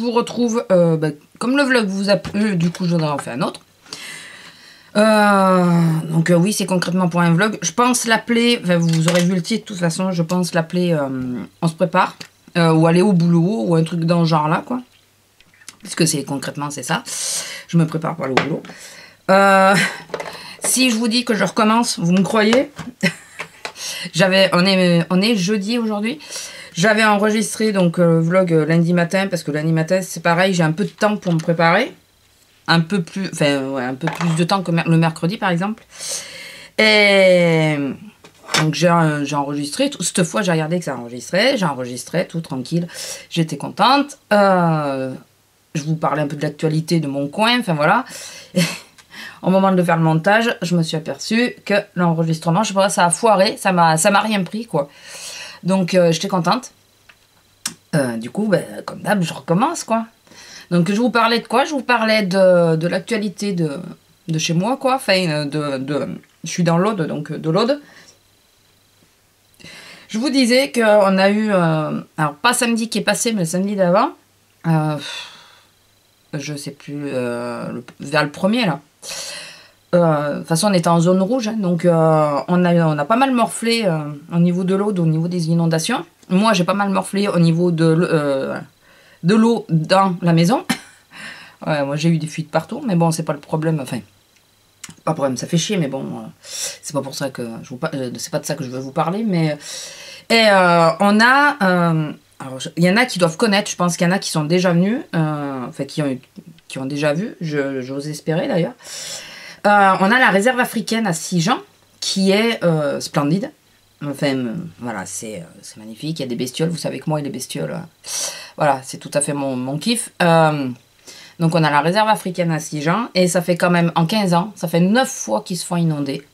vous retrouve, comme le vlog vous a plu, du coup, j'en ai fait un autre. Donc oui, c'est concrètement pour un vlog. Je pense l'appeler, vous aurez vu le titre de toute façon, je pense l'appeler on se prépare, ou aller au boulot, ou un truc dans ce genre là, quoi. Parce que c'est concrètement, c'est ça. Je me prépare pour aller au boulot. Si je vous dis que je recommence, vous me croyez? On est jeudi aujourd'hui. J'avais enregistré donc vlog lundi matin, parce que lundi matin, c'est pareil, j'ai un peu de temps pour me préparer. Un peu plus de temps que le mercredi par exemple. Et donc j'ai enregistré, cette fois j'ai regardé que ça enregistrait, j'ai enregistré tout tranquille, j'étais contente. Je vous parlais un peu de l'actualité de mon coin, enfin voilà. Et au moment de faire le montage, je me suis aperçue que l'enregistrement, je sais pas, ça a foiré, ça m'a rien pris quoi. Donc j'étais contente. Du coup, comme d'hab, je recommence quoi. Donc je vous parlais de quoi? Je vous parlais de l'actualité de chez moi, quoi. Enfin, je suis dans l'Aude, donc de l'Aude. Je vous disais qu'on a eu, alors pas samedi qui est passé, mais le samedi d'avant, je sais plus, vers le premier là. De toute façon, on était en zone rouge, hein, donc on a pas mal morflé au niveau de l'Aude, au niveau des inondations. Moi, j'ai pas mal morflé au niveau de l'eau dans la maison. Ouais, moi j'ai eu des fuites partout, mais bon, c'est pas le problème. Enfin, pas le problème, ça fait chier, mais bon, c'est pas pour ça que c'est pas de ça que je veux vous parler. Mais on a, alors il y en a qui doivent connaître. Je pense qu'il y en a qui sont déjà venus, enfin qui ont déjà vu. J'ose espérer d'ailleurs. On a la réserve africaine à Sigean qui est splendide. Enfin, voilà, c'est magnifique. Il y a des bestioles. Vous savez que moi, les bestioles, voilà, c'est tout à fait mon kiff. Donc, on a la réserve africaine à Sigean. Et ça fait quand même, en 15 ans, ça fait 9 fois qu'ils se font inonder.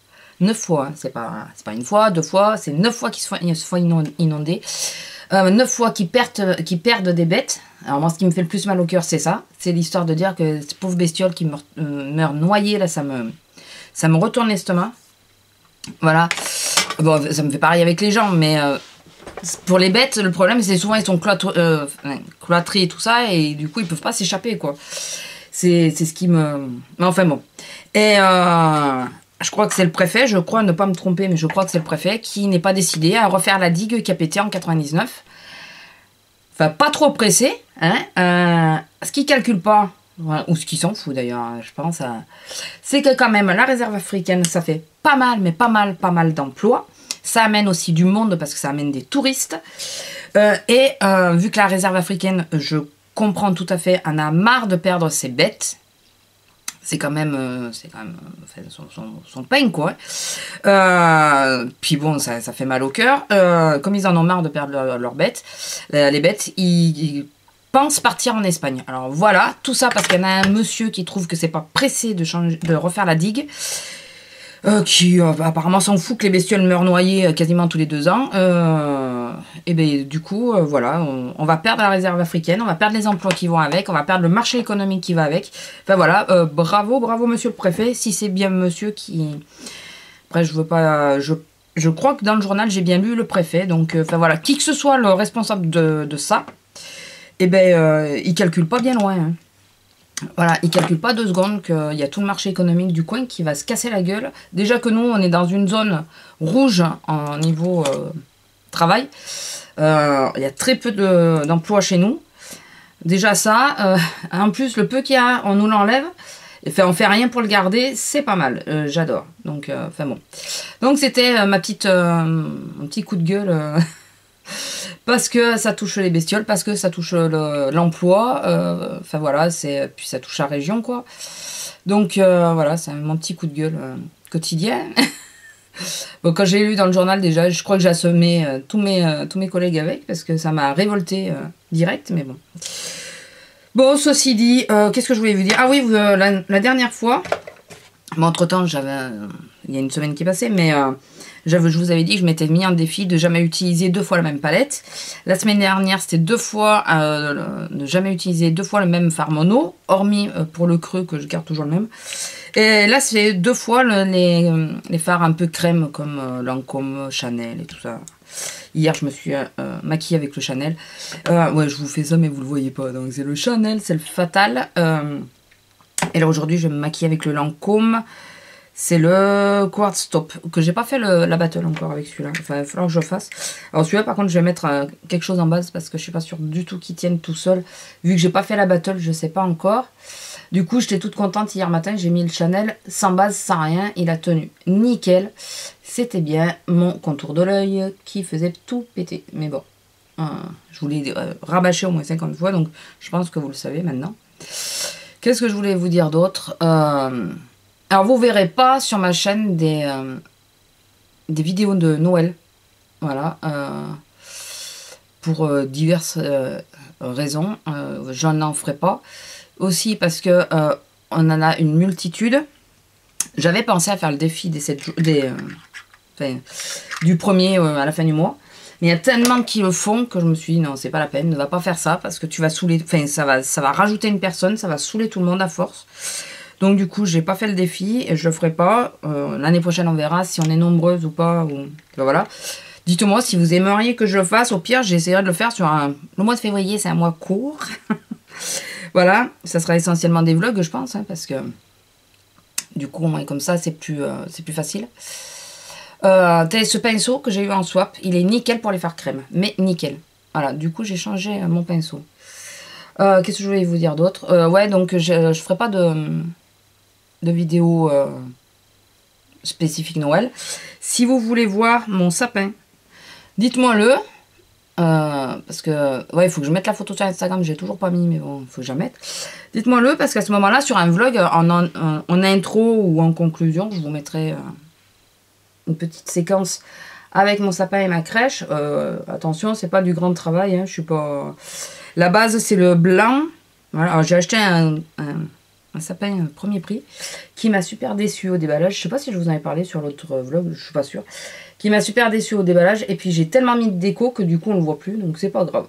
9 fois, hein, c'est pas une fois, 2 fois, c'est 9 fois qu'ils se font inonder. 9 fois qu'ils perdent des bêtes. Alors, moi, ce qui me fait le plus mal au cœur, c'est ça. C'est l'histoire de dire que ces pauvres bestioles qui meurent noyées, là, ça me retourne l'estomac. Voilà. Bon, ça me fait pareil avec les gens, mais pour les bêtes, le problème, c'est souvent ils sont cloîtrés et tout ça, et du coup, ils peuvent pas s'échapper, quoi. C'est ce qui me... Mais enfin, bon. Et je crois que c'est le préfet, je crois ne pas me tromper, mais je crois que c'est le préfet qui n'est pas décidé à refaire la digue qui a pété en 99. Enfin, pas trop pressé, hein. Ce qu'il calcule pas, ou ce qui s'en fout d'ailleurs, je pense, c'est que quand même, la réserve africaine, ça fait pas mal, mais pas mal d'emplois. Ça amène aussi du monde parce que ça amène des touristes. Et vu que la réserve africaine, je comprends tout à fait, en a marre de perdre ses bêtes. C'est quand même enfin, son pain, quoi. Puis bon, ça fait mal au cœur. Comme ils en ont marre de perdre leurs bêtes, les bêtes, ils pensent partir en Espagne. Alors voilà, tout ça parce qu'il y en a un monsieur qui trouve que c'est pas pressé de refaire la digue. Qui apparemment s'en fout que les bestioles meurent noyées quasiment tous les 2 ans. Et ben du coup, voilà, on va perdre la réserve africaine, on va perdre les emplois qui vont avec, on va perdre le marché économique qui va avec. Enfin voilà, bravo monsieur le préfet, si c'est bien monsieur qui... Après, je veux pas... Je crois que dans le journal, j'ai bien lu le préfet, donc enfin voilà, qui que ce soit le responsable de ça, et ben il calcule pas bien loin, hein. Voilà, ils ne calculent pas 2 secondes qu'il y a tout le marché économique du coin qui va se casser la gueule. Déjà que nous, on est dans une zone rouge en niveau travail. Il y a très peu d'emplois chez nous. Déjà ça, en plus, le peu qu'il y a, on nous l'enlève. Enfin, on fait rien pour le garder, c'est pas mal. J'adore. Donc, enfin bon. Donc, c'était mon petit coup de gueule... parce que ça touche les bestioles, parce que ça touche l'emploi, enfin voilà, puis ça touche la région, quoi. Donc voilà, c'est mon petit coup de gueule quotidien. Bon, quand j'ai lu dans le journal déjà, je crois que j'ai assommé tous mes collègues avec, parce que ça m'a révolté direct, mais bon. Bon, ceci dit, qu'est-ce que je voulais vous dire? Ah oui, la dernière fois, bon, entre-temps, il y a une semaine qui est passée, mais... je vous avais dit que je m'étais mis en défi de jamais utiliser 2 fois la même palette. La semaine dernière, c'était 2 fois, ne jamais utiliser 2 fois le même fard mono, hormis pour le creux que je garde toujours le même. Et là, c'est 2 fois les fards un peu crème comme Lancôme, Chanel et tout ça. Hier, je me suis maquillée avec le Chanel. Ouais, je vous fais ça, mais vous le voyez pas. Donc, c'est le Chanel, c'est le Fatal. Et là, aujourd'hui, je vais me maquiller avec le Lancôme. C'est le Quartz Top, que j'ai pas fait la battle encore avec celui-là. Enfin, il va falloir que je le fasse. Alors celui-là, par contre, je vais mettre quelque chose en base parce que je suis pas sûre du tout qu'il tienne tout seul. Vu que j'ai pas fait la battle, je sais pas encore. Du coup, j'étais toute contente hier matin. J'ai mis le Chanel sans base, sans rien. Il a tenu nickel. C'était bien mon contour de l'œil qui faisait tout péter. Mais bon, je vous l'ai rabâché au moins 50 fois. Donc, je pense que vous le savez maintenant. Qu'est-ce que je voulais vous dire d'autre Alors, vous verrez pas sur ma chaîne des vidéos de Noël. Voilà. Pour diverses raisons. Je n'en ferai pas. Aussi parce que on en a une multitude. J'avais pensé à faire le défi des 7 jours, du premier à la fin du mois. Mais il y a tellement qui le font que je me suis dit non, c'est pas la peine, ne va pas faire ça parce que tu vas saouler. Enfin, ça va rajouter une personne, ça va saouler tout le monde à force. Donc du coup, j'ai pas fait le défi et je le ferai pas. L'année prochaine, on verra si on est nombreuses ou pas. Ben voilà. Dites-moi si vous aimeriez que je le fasse. Au pire, j'essaierai de le faire sur le mois de février, c'est un mois court. Voilà, ça sera essentiellement des vlogs, je pense, hein, parce que du coup, comme ça, c'est plus facile. Ce pinceau que j'ai eu en swap, il est nickel pour les fards crème, mais nickel. Voilà, du coup, j'ai changé mon pinceau. Qu'est-ce que je voulais vous dire d'autre? Ouais, donc je ferai pas de vidéo spécifique Noël. Si vous voulez voir mon sapin, dites-moi-le. Parce que, ouais, il faut que je mette la photo sur Instagram, j'ai toujours pas mis, mais bon, il faut que je la mette. Dites-moi-le, parce qu'à ce moment-là, sur un vlog, en intro ou en conclusion, je vous mettrai une petite séquence avec mon sapin et ma crèche. Attention, c'est pas du grand travail, hein, je suis pas... La base, c'est le blanc. Voilà, j'ai acheté un sapin premier prix qui m'a super déçu au déballage. Je sais pas si je vous en ai parlé sur l'autre vlog, je suis pas sûre. Qui m'a super déçu au déballage. Et puis j'ai tellement mis de déco que du coup on le voit plus. Donc c'est pas grave.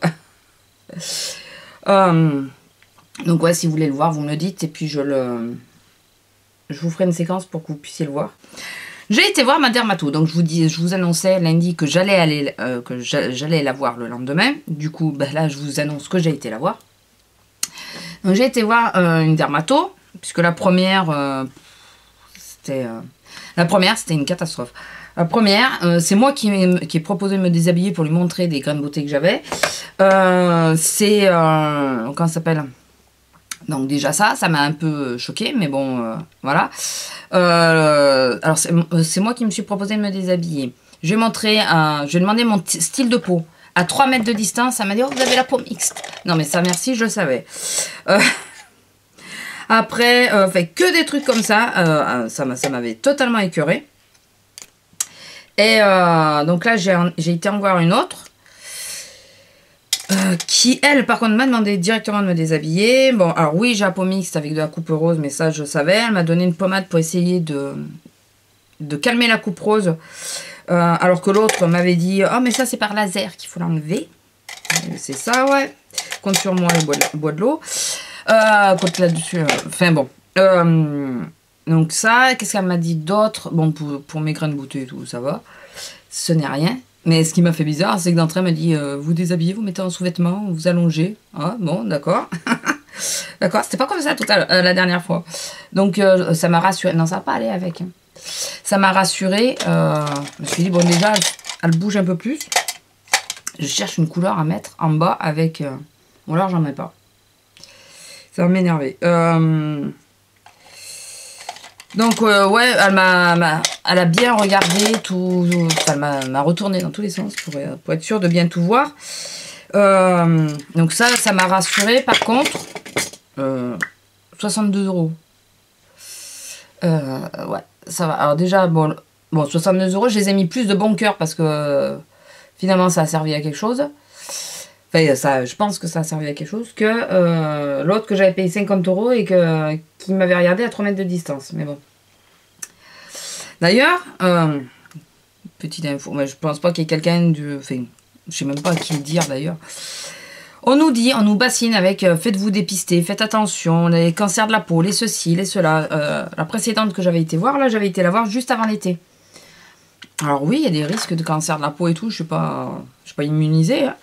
Donc ouais, si vous voulez le voir, vous me le dites. Et puis je vous ferai une séquence pour que vous puissiez le voir. J'ai été voir ma dermato. Donc je vous annonçais lundi que j'allais la voir le lendemain. Du coup, ben là je vous annonce que j'ai été la voir. Donc j'ai été voir une dermato. Puisque la première, c'était une catastrophe. La première, c'est moi qui ai proposé de me déshabiller pour lui montrer des grains de beauté que j'avais. Comment ça s'appelle? Donc déjà ça m'a un peu choqué, mais bon, voilà. Alors c'est moi qui me suis proposé de me déshabiller. Je lui ai demandé mon style de peau. À 3 mètres de distance, elle m'a dit, oh, vous avez la peau mixte. Non mais ça, merci, je le savais. Après, fait que des trucs comme ça, ça m'avait totalement écœuré. Et donc là, j'ai été en voir une autre qui, elle, par contre, m'a demandé directement de me déshabiller. Bon, alors oui, j'ai la peau mixte avec de la coupe rose, mais ça, je savais. Elle m'a donné une pommade pour essayer de calmer la coupe rose. Alors que l'autre m'avait dit, oh, mais ça, c'est par laser qu'il faut l'enlever. C'est ça, ouais. Compte sur moi, le bois de l'eau. Compte là-dessus. Enfin, bon. Donc ça, qu'est-ce qu'elle m'a dit d'autre? Bon, pour mes grains de beauté et tout, ça va. Ce n'est rien. Mais ce qui m'a fait bizarre, c'est que d'entrée, elle m'a dit, vous déshabillez, vous mettez en sous-vêtements, vous allongez. Ah, bon, d'accord. D'accord, c'était pas comme ça la dernière fois. Donc, ça m'a rassuré. Non, ça va pas aller avec. Hein. Ça m'a rassuré. Je me suis dit, bon, déjà, elle bouge un peu plus. Je cherche une couleur à mettre en bas avec... Bon, alors, j'en mets pas. Ça va m'énerver. Donc, ouais, elle a bien regardé tout. Elle m'a retourné dans tous les sens pour être sûre de bien tout voir. Donc, ça m'a rassuré. Par contre, 62 €. Ouais, ça va. Alors, déjà, bon 62 €, je les ai mis plus de bon cœur parce que finalement, ça a servi à quelque chose. Enfin, je pense que ça a servi à quelque chose que l'autre que j'avais payé 50 € et qui m'avait regardé à 3 mètres de distance. Mais bon. D'ailleurs, petite info, mais je pense pas qu'il y ait quelqu'un enfin, je sais même pas à qui le dire d'ailleurs. On nous bassine avec faites-vous dépister, faites attention, les cancers de la peau, les ceci, les cela. La précédente que j'avais été voir, là, j'avais été la voir juste avant l'été. Alors oui, il y a des risques de cancer de la peau et tout, je suis pas immunisée. Hein.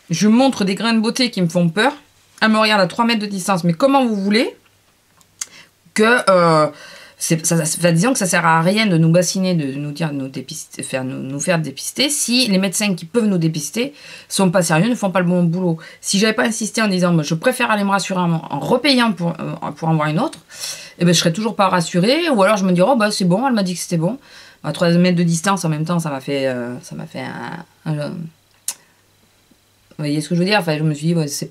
Je montre des grains de beauté qui me font peur. Elle me regarde à 3 mètres de distance, mais comment vous voulez que... disons que ça sert à rien de nous bassiner, de nous dire de nous dépister, nous faire dépister, si les médecins qui peuvent nous dépister sont pas sérieux, ne font pas le bon boulot. Si j'avais pas insisté en disant je préfère aller me rassurer en repayant pour en voir une autre, eh ben, je serais toujours pas rassurée, ou alors je me dirais c'est bon, elle m'a dit que c'était bon. À 3 mètres de distance, en vous voyez ce que je veux dire? Enfin, je me suis dit, c'est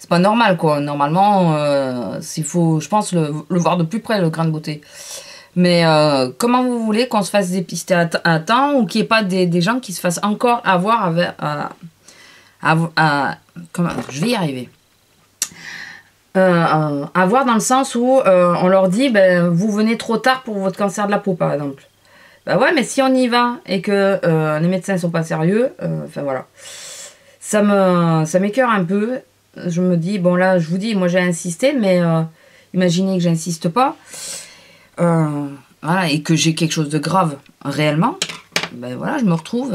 pas normal, quoi. Normalement, il faut, je pense, le voir de plus près, le grain de beauté. Mais comment vous voulez qu'on se fasse dépister à temps ou qu'il n'y ait pas des gens qui se fassent encore avoir comment, je vais y arriver. Avoir dans le sens où on leur dit, vous venez trop tard pour votre cancer de la peau, par exemple. Bah ouais, mais si on y va et que les médecins ne sont pas sérieux, enfin voilà. Ça m'écœure un peu. Je me dis, bon là, je vous dis, moi j'ai insisté, mais imaginez que j'insiste pas. Voilà, et que j'ai quelque chose de grave réellement. Ben voilà, je me retrouve,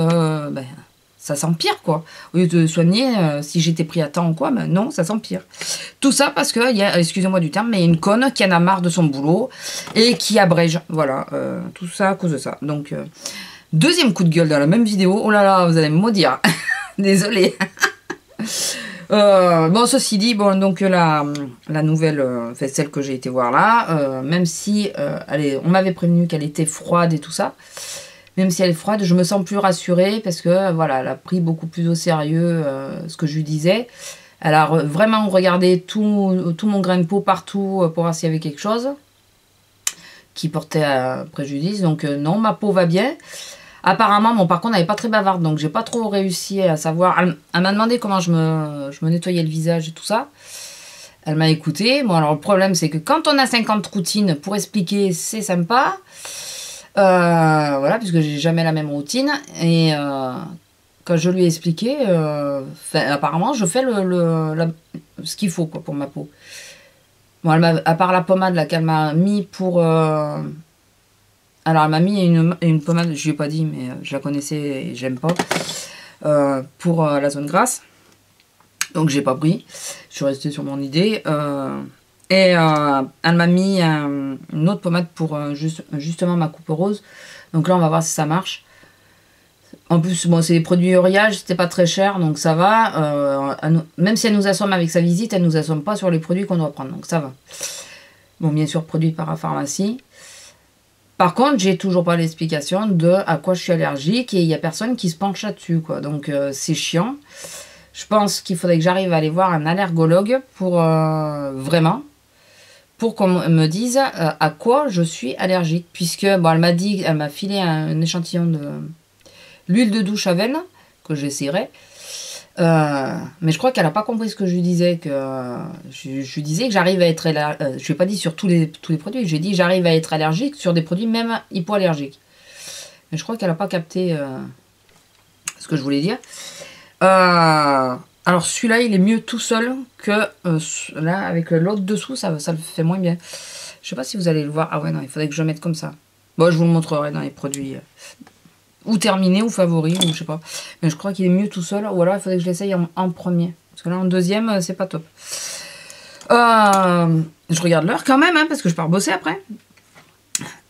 ça s'empire quoi. Au lieu de soigner, si j'étais pris à temps ou quoi, ben non, ça s'empire. Tout ça parce qu'il y a, excusez-moi du terme, mais une conne qui en a marre de son boulot et qui abrège. Voilà, tout ça à cause de ça. Donc, deuxième coup de gueule dans la même vidéo. Oh là là, vous allez me maudire. Désolée. Bon, ceci dit, bon, donc la nouvelle, celle que j'ai été voir là, même si on m'avait prévenu qu'elle était froide et tout ça, même si elle est froide, je me sens plus rassurée parce que voilà, elle a pris beaucoup plus au sérieux ce que je lui disais. Elle a vraiment regardé tout mon grain de peau partout pour voir s'il y avait quelque chose qui portait préjudice. Donc non, ma peau va bien. Apparemment, bon, par contre, elle n'est pas très bavarde, donc j'ai pas trop réussi à savoir. Elle m'a demandé comment je me nettoyais le visage et tout ça. Elle m'a écouté. Bon, alors le problème, c'est que quand on a 50 routines pour expliquer, c'est sympa. Voilà, puisque j'ai jamais la même routine. Et quand je lui ai expliqué, apparemment, je fais ce qu'il faut quoi, pour ma peau. Bon, à part la pommade là qu'elle m'a mis pour... Alors, elle m'a mis une pommade, je lui ai pas dit, mais je la connaissais et j'aime pas, pour la zone grasse. Donc, j'ai pas pris. Je suis restée sur mon idée. Et elle m'a mis une autre pommade pour justement ma coupe rose. Donc là, on va voir si ça marche. En plus, bon, c'est des produits Uriage, c'était pas très cher, donc ça va. Même si elle nous assomme avec sa visite, elle nous assomme pas sur les produits qu'on doit prendre, donc ça va. Bon, bien sûr, produit par la pharmacie. Par contre, j'ai toujours pas l'explication de à quoi je suis allergique et il y a personne qui se penche là-dessus, quoi. Donc, c'est chiant. Je pense qu'il faudrait que j'arrive à aller voir un allergologue pour vraiment, pour qu'on me dise à quoi je suis allergique. Puisque, bon, elle m'a filé un échantillon de l'huile de douche à veine que j'essaierai. Mais je crois qu'elle n'a pas compris ce que je lui disais, que je lui disais que j'arrive à être allergique. Je ne lui ai pas dit sur tous les produits, j'ai dit j'arrive à être allergique sur des produits même hypoallergiques. Mais je crois qu'elle n'a pas capté ce que je voulais dire. Alors celui-là il est mieux tout seul que là avec l'autre dessous, ça le fait moins bien. Je sais pas si vous allez le voir. Ah ouais non, il faudrait que je le mette comme ça. Bon, je vous le montrerai dans les produits. Ou terminé, ou favori, ou je sais pas. Mais je crois qu'il est mieux tout seul. Ou alors il faudrait que je l'essaye en premier. Parce que là, en deuxième, c'est pas top. Je regarde l'heure quand même, hein, parce que je pars bosser après.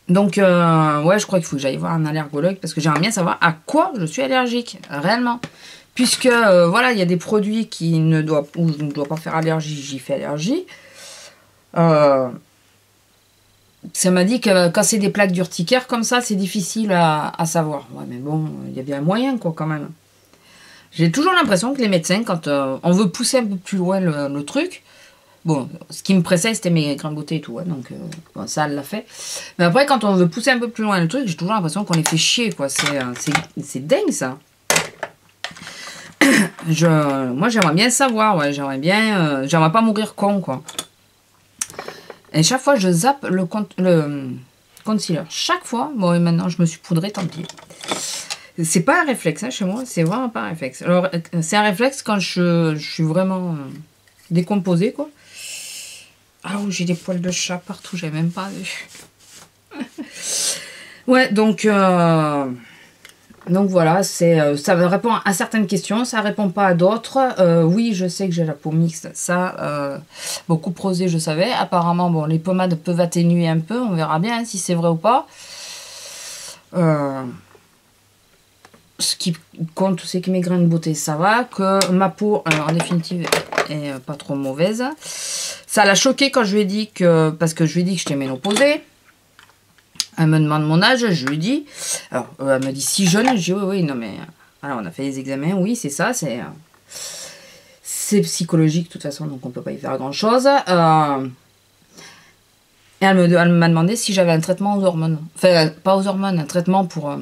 Donc, ouais, je crois qu'il faut que j'aille voir un allergologue. Parce que j'aimerais bien savoir à quoi je suis allergique, réellement. Puisque, voilà, il y a des produits où je ne dois pas faire allergie, j'y fais allergie. Ça m'a dit que quand c'est des plaques d'urticaire comme ça, c'est difficile à savoir. Ouais, mais bon, il y a bien un moyen, quoi, quand même. J'ai toujours l'impression que les médecins, quand on veut pousser un peu plus loin le truc, bon, ce qui me pressait, c'était mes grains de beauté et tout, hein, donc bon, ça, elle l'a fait. Mais après, quand on veut pousser un peu plus loin le truc, j'ai toujours l'impression qu'on les fait chier, quoi. C'est dingue, ça. Moi, j'aimerais bien savoir, ouais, j'aimerais pas mourir con, quoi. Et chaque fois, je zappe le concealer. Chaque fois, bon, et maintenant, je me suis poudrée, tant pis. C'est pas un réflexe, hein, chez moi. C'est vraiment pas un réflexe. Alors, c'est un réflexe quand je suis vraiment décomposée, quoi. Ah, j'ai des poils de chat partout, j'avais même pas vu. Ouais, donc voilà, ça répond à certaines questions, ça répond pas à d'autres. Oui, je sais que j'ai la peau mixte, ça, beaucoup prosé, je savais. Apparemment, bon, les pommades peuvent atténuer un peu, on verra bien si c'est vrai ou pas. Ce qui compte, c'est que mes grains de beauté, ça va, que ma peau, en définitive, est pas trop mauvaise. Ça l'a choqué quand je lui ai dit que, parce que je lui ai dit que j'étais ménopausée. Elle me demande mon âge, je lui dis. Alors, elle me dit si jeune, je dis oui, oui, non mais. Alors, on a fait les examens, oui, c'est ça, c'est psychologique de toute façon, donc on peut pas y faire grand chose. Et elle m'a demandé si j'avais un traitement aux hormones. Enfin, pas aux hormones, un traitement pour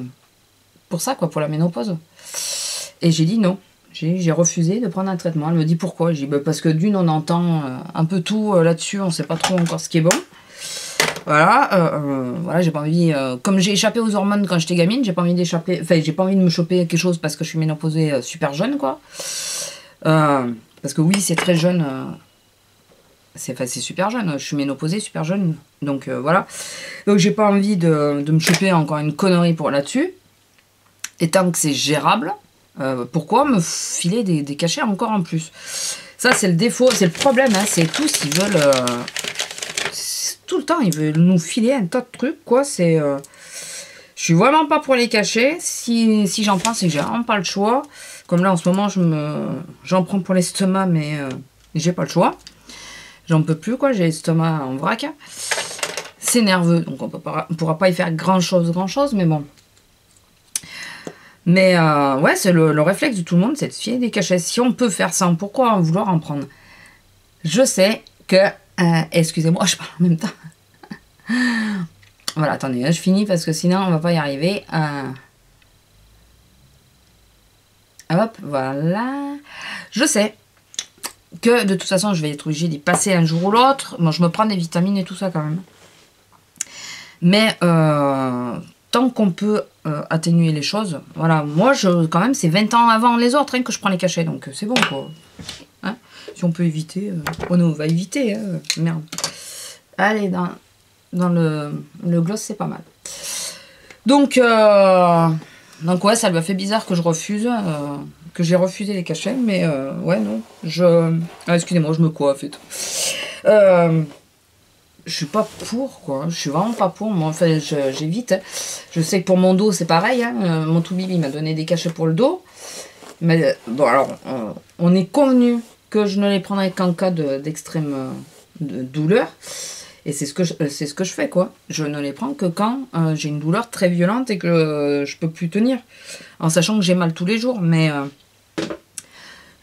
ça, quoi, pour la ménopause. Et j'ai dit non. J'ai refusé de prendre un traitement. Elle me dit pourquoi. J'ai dit bah, parce que d'une, on entend un peu tout là-dessus, on sait pas trop encore ce qui est bon. Voilà, j'ai pas envie. Comme j'ai échappé aux hormones quand j'étais gamine, j'ai pas envie d'échapper. Enfin, j'ai pas envie de me choper quelque chose parce que je suis ménopausée super jeune, quoi. Parce que oui, c'est très jeune. C'est super jeune. Je suis ménopausée super jeune. Donc voilà. Donc j'ai pas envie de me choper encore une connerie pour là-dessus. Et tant que c'est gérable, pourquoi me filer des cachets encore en plus? Ça, c'est le défaut, c'est le problème. Hein, c'est tous, ils veulent. Tout le temps, ils veulent nous filer un tas de trucs, quoi. Je suis vraiment pas pour les cachets. Si j'en prends, c'est que j'ai vraiment pas le choix. Comme là, en ce moment, j'en prends pour l'estomac, mais j'ai pas le choix. J'en peux plus, quoi. J'ai l'estomac en vrac. C'est nerveux, donc on pourra pas y faire grand-chose, mais bon. Mais ouais, c'est le réflexe de tout le monde, c'est de se fier des cachets. Si on peut faire ça, pourquoi vouloir en prendre? Je sais que... excusez-moi, je parle en même temps. Voilà, attendez, je finis parce que sinon on va pas y arriver. Hop, voilà. Je sais que de toute façon, je vais être obligée d'y passer un jour ou l'autre. Moi, je me prends des vitamines et tout ça quand même. Mais tant qu'on peut atténuer les choses, voilà, moi, quand même, c'est 20 ans avant les autres hein, que je prends les cachets, donc c'est bon, quoi. Hein, si on peut éviter, on va éviter, hein, merde. Allez, dans le gloss, c'est pas mal. Donc ouais, ça lui a fait bizarre que je refuse, que j'ai refusé les cachets, mais ouais, non, excusez-moi, je me coiffe et tout. Je suis pas pour, quoi. Je suis vraiment pas pour. Moi, enfin, j'évite. Hein. Je sais que pour mon dos, c'est pareil. Hein. Mon tout bibi m'a donné des cachets pour le dos. Mais bon, alors, on est convenu que je ne les prendrai qu'en cas d'extrême douleur. Et c'est ce que je fais, quoi. Je ne les prends que quand j'ai une douleur très violente et que je peux plus tenir. En sachant que j'ai mal tous les jours. Mais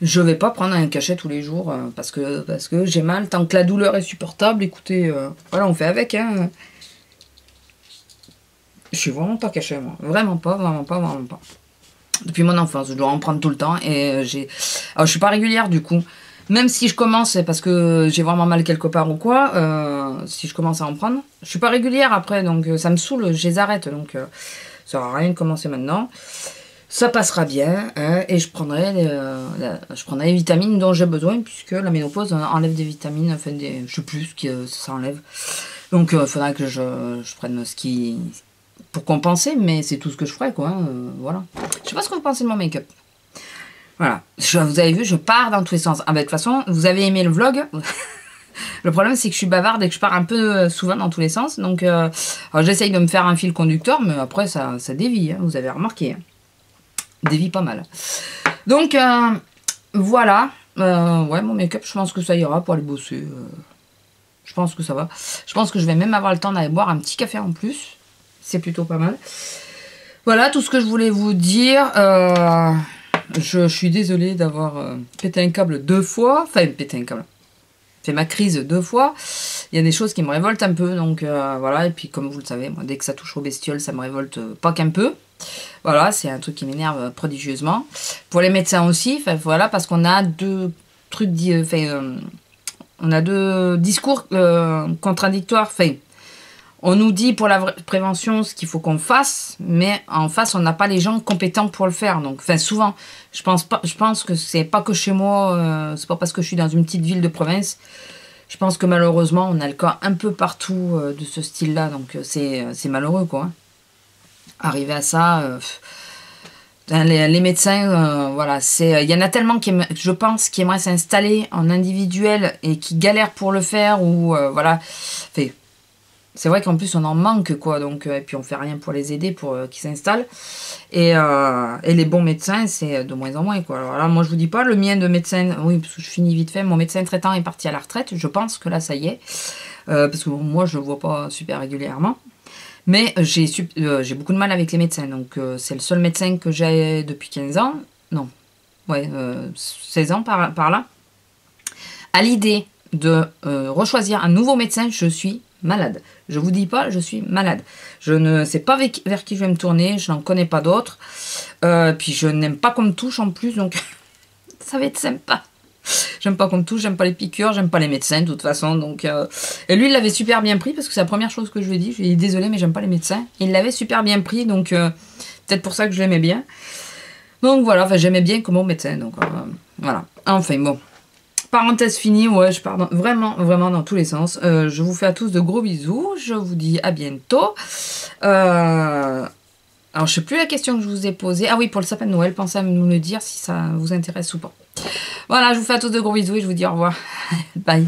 je vais pas prendre un cachet tous les jours parce que j'ai mal. Tant que la douleur est supportable, écoutez, voilà, on fait avec. Hein. Je suis vraiment pas cachet, moi. Vraiment pas, vraiment pas, vraiment pas. Depuis mon enfance, je dois en prendre tout le temps. Et alors, je suis pas régulière, du coup. Même si je commence, c'est parce que j'ai vraiment mal quelque part ou quoi. Si je commence à en prendre. Je suis pas régulière après, donc ça me saoule, je les arrête. Donc ça sert à rien de commencer maintenant. Ça passera bien hein, et je prendrai les vitamines dont j'ai besoin puisque la ménopause enlève des vitamines, enfin je sais plus ce que ça enlève. Donc il faudra que je prenne ce qui... pour compenser, mais c'est tout ce que je ferai quoi. Hein, voilà. Je sais pas ce que vous pensez de mon make-up. Voilà. Vous avez vu, je pars dans tous les sens. Ah bah de toute façon, vous avez aimé le vlog. Le problème c'est que je suis bavarde et que je pars un peu souvent dans tous les sens. Donc j'essaye de me faire un fil conducteur, mais après ça dévie, hein, vous avez remarqué. Hein. Dévie pas mal. Donc, voilà. Ouais, mon make-up, je pense que ça ira pour aller bosser. Je pense que ça va. Je pense que je vais même avoir le temps d'aller boire un petit café en plus. C'est plutôt pas mal. Voilà, tout ce que je voulais vous dire. Je suis désolée d'avoir pété un câble 2 fois. Enfin, pété un câble. Fait ma crise 2 fois. Il y a des choses qui me révoltent un peu. Donc, voilà. Et puis, comme vous le savez, moi, dès que ça touche aux bestioles, ça me révolte pas qu'un peu. Voilà, c'est un truc qui m'énerve prodigieusement. Pour les médecins aussi, voilà, parce qu'on a deux trucs, on a deux discours contradictoires. On nous dit pour la prévention ce qu'il faut qu'on fasse, mais en face, on n'a pas les gens compétents pour le faire. Donc, souvent, je pense que c'est pas que chez moi, c'est pas parce que je suis dans une petite ville de province. Je pense que malheureusement, on a le cas un peu partout de ce style-là. Donc, c'est malheureux, quoi. arriver à ça, les médecins, voilà, il y en a tellement qui je pense qui aimeraient s'installer en individuel et qui galèrent pour le faire, ou voilà. C'est vrai qu'en plus on en manque, quoi, donc et puis on fait rien pour les aider pour qu'ils s'installent, et les bons médecins c'est de moins en moins, quoi. Alors là, moi je vous dis pas le mien de médecin, oui, parce que je finis vite fait, mon médecin traitant est parti à la retraite, je pense que là ça y est, parce que moi je le vois pas super régulièrement, mais j'ai beaucoup de mal avec les médecins, donc c'est le seul médecin que j'ai depuis 15 ans, non, ouais, 16 ans par là. À l'idée de rechoisir un nouveau médecin, je suis malade. Je vous dis pas, je suis malade. Je ne sais pas vers qui je vais me tourner, je n'en connais pas d'autres. Puis je n'aime pas qu'on me touche en plus, donc ça va être sympa. J'aime pas qu'on me touche, j'aime pas les piqûres, j'aime pas les médecins de toute façon. Donc, et lui, il l'avait super bien pris, parce que c'est la première chose que je lui ai dit. Je lui ai dit désolé, mais j'aime pas les médecins. Il l'avait super bien pris, donc peut-être pour ça que je l'aimais bien. Donc voilà, enfin, j'aimais bien comme mon médecin. Donc voilà. Enfin bon. Parenthèse finie, ouais, je pars vraiment, vraiment dans tous les sens. Je vous fais à tous de gros bisous. Je vous dis à bientôt. Alors, je sais plus la question que je vous ai posée. Ah oui, pour le sapin de Noël, pensez à nous le dire si ça vous intéresse ou pas. Voilà, je vous fais à tous de gros bisous et je vous dis au revoir. Bye.